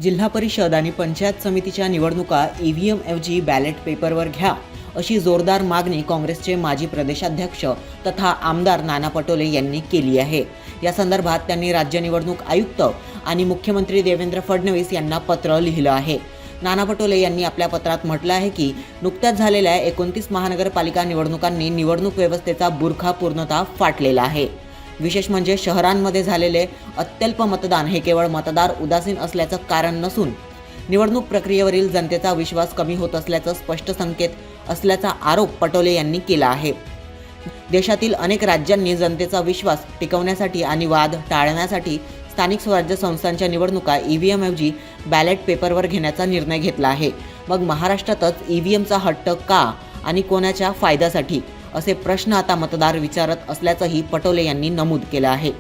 जिल्हा परिषद आणि पंचायत समितीच्या निवडणुका ईव्हीएम ऐवजी बॅलेट पेपरवर घ्या अशी जोरदार मागणी काँग्रेसचे माजी प्रदेशाध्यक्ष तथा आमदार नाना पटोले यांनी केली आहे। या संदर्भात त्यांनी राज्य निवडणूक आयुक्त आणि मुख्यमंत्री देवेंद्र फडणवीस यांना पत्र लिहिलं आहे। नाना पटोले यांनी आपल्या पत्रात म्हटलं आहे की नुकत्याच झालेल्या 29 महानगरपालिका निवडणुकांनी निवडणूक व्यवस्थेचा बुरखा पूर्णतः फाटलेला आहे। विशेष म्हणजे शहरांमध्ये झालेले अत्यल्प मतदान हे केवळ मतदार उदासीन असल्याचं कारण नसून निवडणूक प्रक्रियेवरील जनतेचा विश्वास कमी होत असल्याचं स्पष्ट संकेत असल्याचा आरोप पटोले यांनी केला आहे। देशातील अनेक राज्यांनी जनतेचा विश्वास टिकवण्यासाठी आणि वाद टाळण्यासाठी स्थानिक स्वराज्य संस्थांच्या निवडणुका ईव्हीएम ऐवजी बॅलेट पेपरवर घेण्याचा निर्णय घेतला आहे। मग महाराष्ट्रातच ईव्हीएमचा हट्ट का आणि कोणाच्या फायद्यासाठी असे प्रश्न आता मतदार विचारत असल्याचंही पटोले यांनी नमूद केलं आहे।